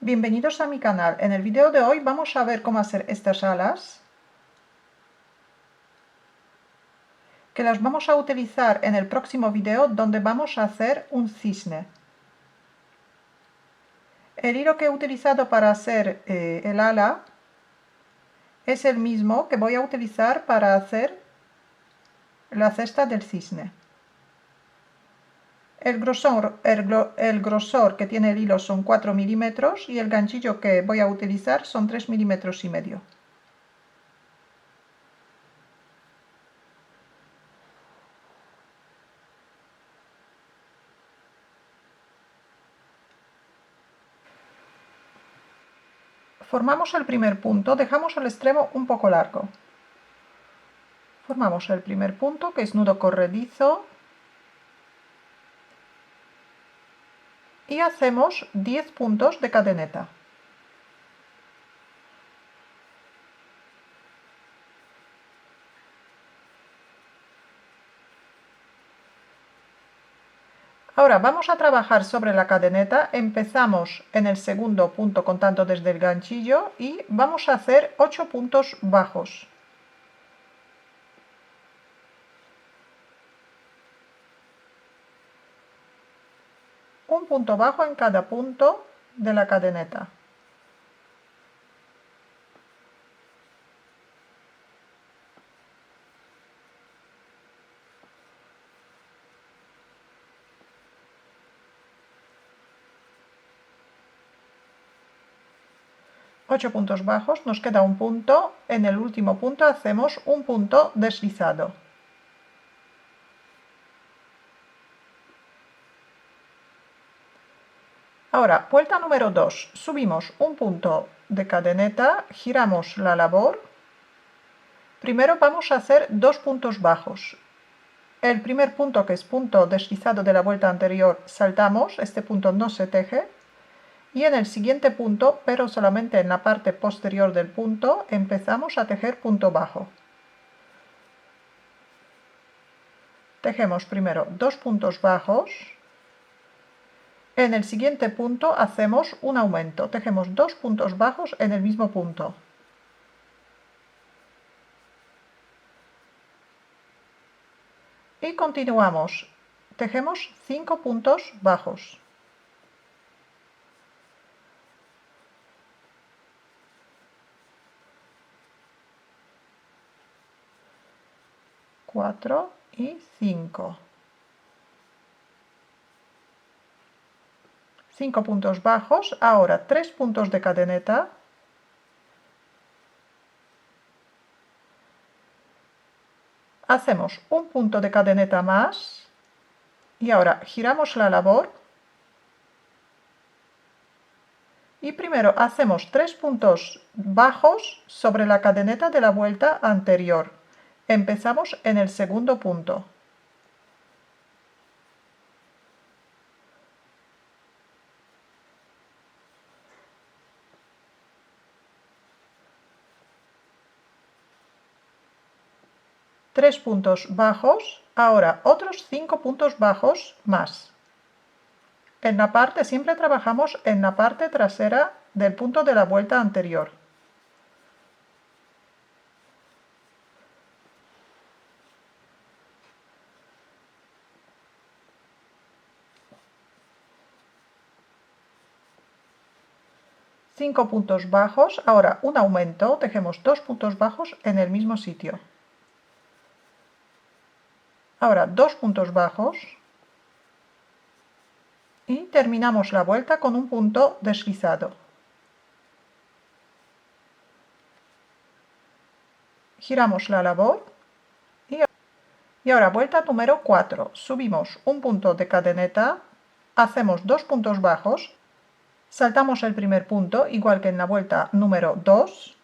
Bienvenidos a mi canal. En el video de hoy vamos a ver cómo hacer estas alas, que las vamos a utilizar en el próximo video donde vamos a hacer un cisne. El hilo que he utilizado para hacer el ala es el mismo que voy a utilizar para hacer la cesta del cisne. El grosor que tiene el hilo son 4 milímetros y el ganchillo que voy a utilizar son 3,5 milímetros. Formamos el primer punto, dejamos el extremo un poco largo. Formamos el primer punto, que es nudo corredizo, y hacemos 10 puntos de cadeneta. Ahora vamos a trabajar sobre la cadeneta. Empezamos en el segundo punto contando desde el ganchillo y vamos a hacer 8 puntos bajos. Un punto bajo en cada punto de la cadeneta. Ocho puntos bajos, nos queda un punto. En el último punto hacemos un punto deslizado. Ahora, vuelta número 2. Subimos un punto de cadeneta, giramos la labor. Primero vamos a hacer 2 puntos bajos. El primer punto, que es punto deslizado de la vuelta anterior, saltamos, este punto no se teje. Y en el siguiente punto, pero solamente en la parte posterior del punto, empezamos a tejer punto bajo. Tejemos primero 2 puntos bajos. En el siguiente punto hacemos un aumento, tejemos 2 puntos bajos en el mismo punto. Y continuamos, tejemos 5 puntos bajos. Cuatro y 5. 5 puntos bajos, ahora 3 puntos de cadeneta. Hacemos un punto de cadeneta más y ahora giramos la labor y primero hacemos 3 puntos bajos sobre la cadeneta de la vuelta anterior. Empezamos en el segundo punto. Tres puntos bajos, ahora otros 5 puntos bajos más. En la parte, siempre trabajamos en la parte trasera del punto de la vuelta anterior. Cinco puntos bajos, ahora un aumento, tejemos 2 puntos bajos en el mismo sitio. Ahora 2 puntos bajos y terminamos la vuelta con un punto deslizado. Giramos la labor y ahora vuelta número 4. Subimos un punto de cadeneta, hacemos 2 puntos bajos, saltamos el primer punto igual que en la vuelta número 2.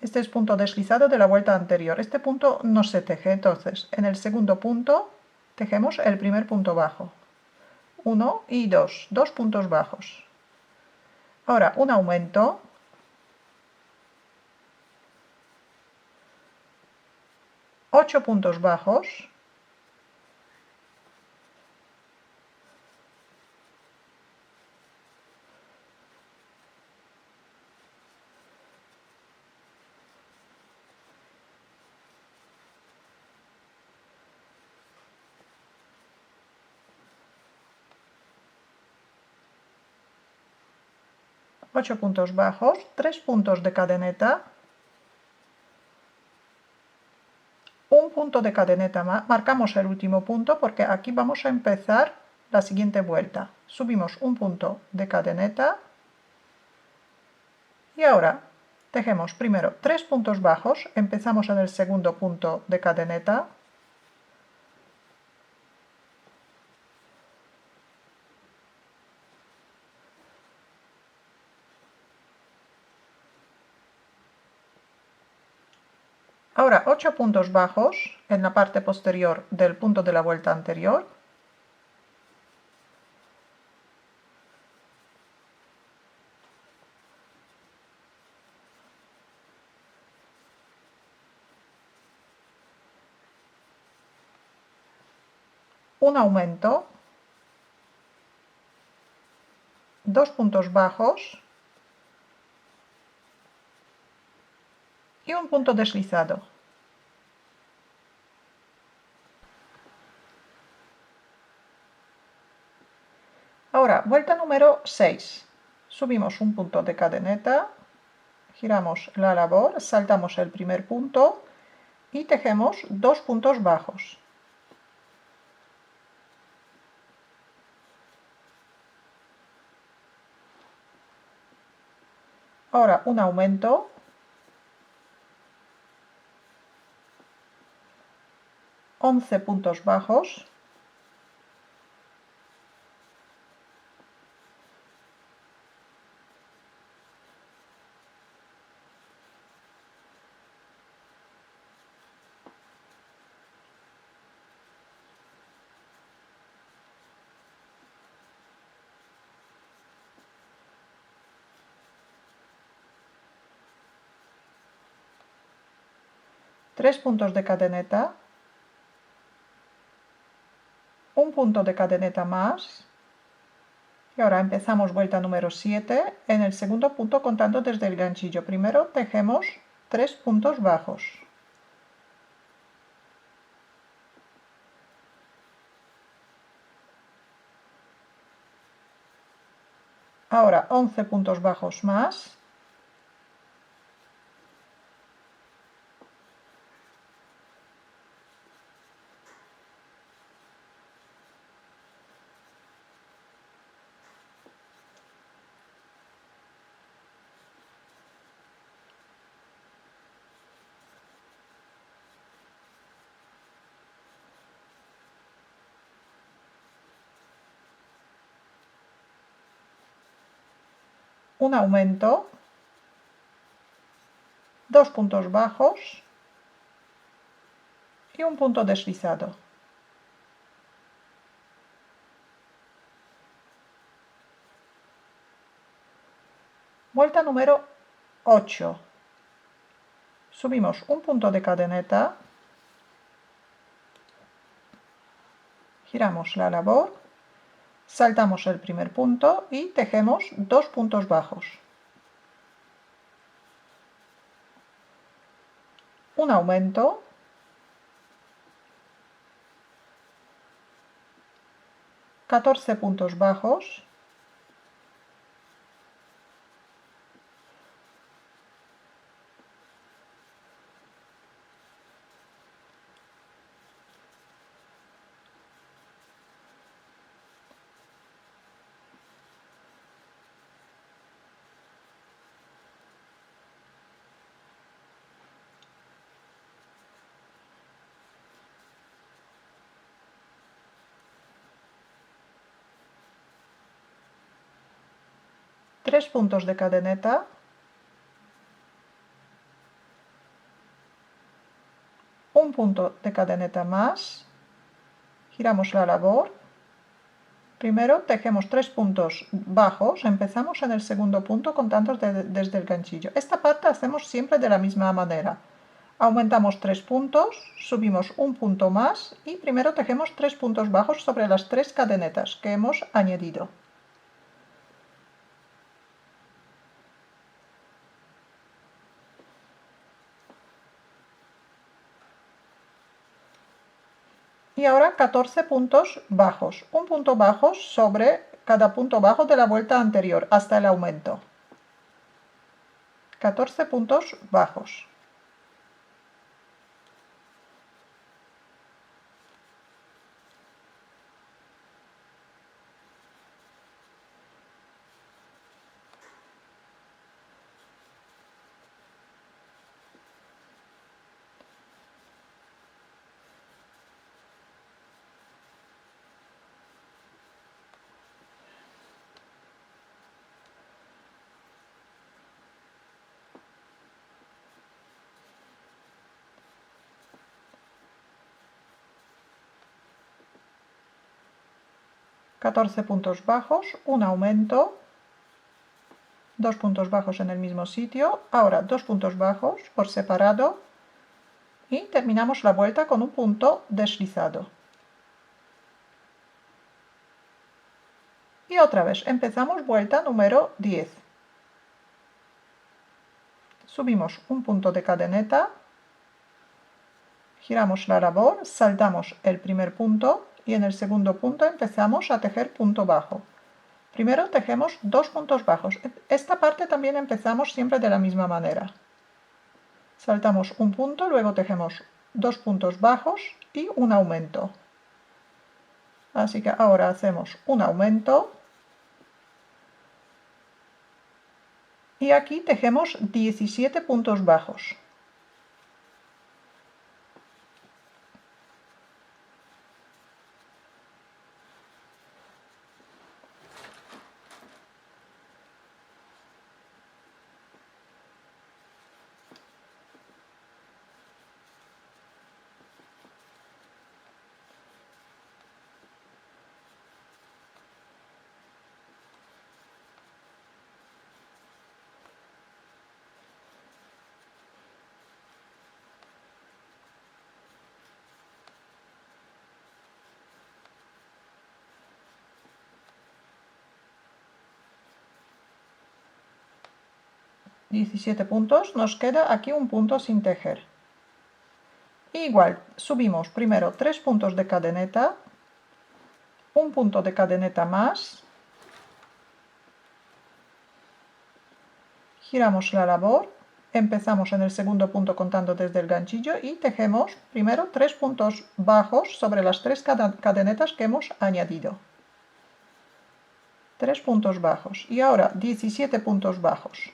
Este es punto deslizado de la vuelta anterior. Este punto no se teje, entonces en el segundo punto tejemos el primer punto bajo. 1 y 2, 2 puntos bajos. Ahora un aumento. Ocho puntos bajos. 8 puntos bajos, 3 puntos de cadeneta, un punto de cadeneta más, marcamos el último punto porque aquí vamos a empezar la siguiente vuelta. Subimos un punto de cadeneta y ahora tejemos primero 3 puntos bajos, empezamos en el segundo punto de cadeneta, ahora 8 puntos bajos en la parte posterior del punto de la vuelta anterior, un aumento, 2 puntos bajos y un punto deslizado. Ahora, vuelta número 6. Subimos un punto de cadeneta, giramos la labor, saltamos el primer punto y tejemos 2 puntos bajos. Ahora un aumento, 11 puntos bajos, tres puntos de cadeneta, un punto de cadeneta más, y ahora empezamos vuelta número 7 en el segundo punto contando desde el ganchillo. Primero tejemos 3 puntos bajos. Ahora 11 puntos bajos más. Un aumento, 2 puntos bajos y un punto deslizado. Vuelta número 8. Subimos un punto de cadeneta, giramos la labor, saltamos el primer punto y tejemos 2 puntos bajos. Un aumento, 14 puntos bajos, tres puntos de cadeneta, un punto de cadeneta más, giramos la labor, primero tejemos 3 puntos bajos, empezamos en el segundo punto contando desde el ganchillo. Esta parte hacemos siempre de la misma manera. Aumentamos 3 puntos, subimos un punto más y primero tejemos 3 puntos bajos sobre las 3 cadenetas que hemos añadido. Y ahora 14 puntos bajos, un punto bajo sobre cada punto bajo de la vuelta anterior hasta el aumento. 14 puntos bajos. ...14 puntos bajos, un aumento, 2 puntos bajos en el mismo sitio, ahora 2 puntos bajos por separado y terminamos la vuelta con un punto deslizado. Y otra vez empezamos vuelta número 10. Subimos un punto de cadeneta, giramos la labor, saltamos el primer punto y en el segundo punto empezamos a tejer punto bajo. Primero tejemos 2 puntos bajos. Esta parte también empezamos siempre de la misma manera. Saltamos un punto, luego tejemos 2 puntos bajos y un aumento. Así que ahora hacemos un aumento. Y aquí tejemos 17 puntos bajos. ...17 puntos, nos queda aquí un punto sin tejer. Igual, subimos primero 3 puntos de cadeneta, un punto de cadeneta más, giramos la labor, empezamos en el segundo punto contando desde el ganchillo y tejemos primero 3 puntos bajos sobre las 3 cadenetas que hemos añadido. 3 puntos bajos y ahora 17 puntos bajos.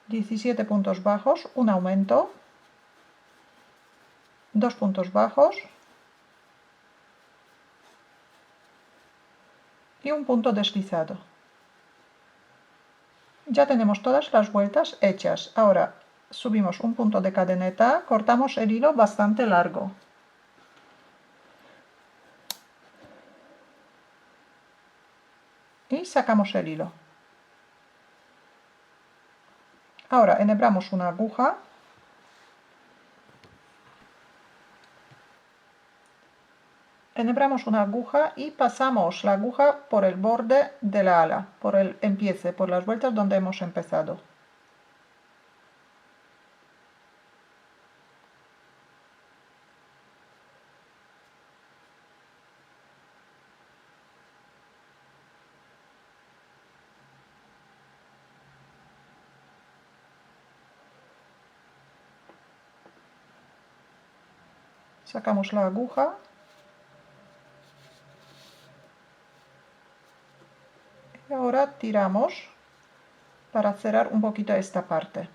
...17 puntos bajos, un aumento, 2 puntos bajos y un punto deslizado. Ya tenemos todas las vueltas hechas. Ahora subimos un punto de cadeneta, cortamos el hilo bastante largo. Y sacamos el hilo. Ahora enhebramos una aguja. Enhebramos una aguja y pasamos la aguja por el borde de la ala, por el empiece, por las vueltas donde hemos empezado. Sacamos la aguja. Y ahora tiramos para cerrar un poquito esta parte.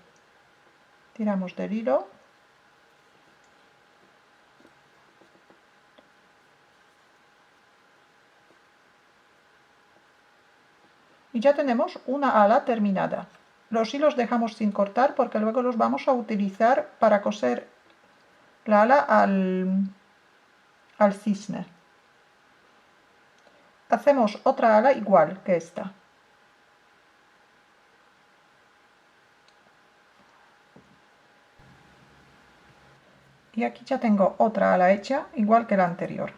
Tiramos del hilo. Y ya tenemos una ala terminada. Los hilos dejamos sin cortar porque luego los vamos a utilizar para coser la ala al cisne. Hacemos otra ala igual que esta. Y aquí ya tengo otra ala hecha, igual que la anterior.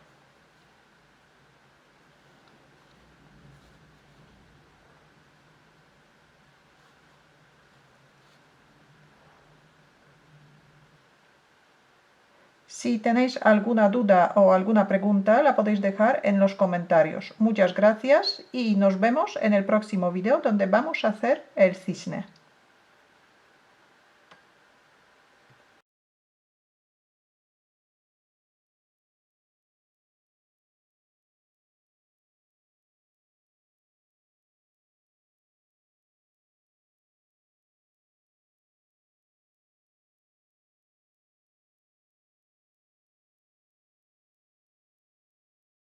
Si tenéis alguna duda o alguna pregunta, la podéis dejar en los comentarios. Muchas gracias y nos vemos en el próximo vídeo donde vamos a hacer el cisne.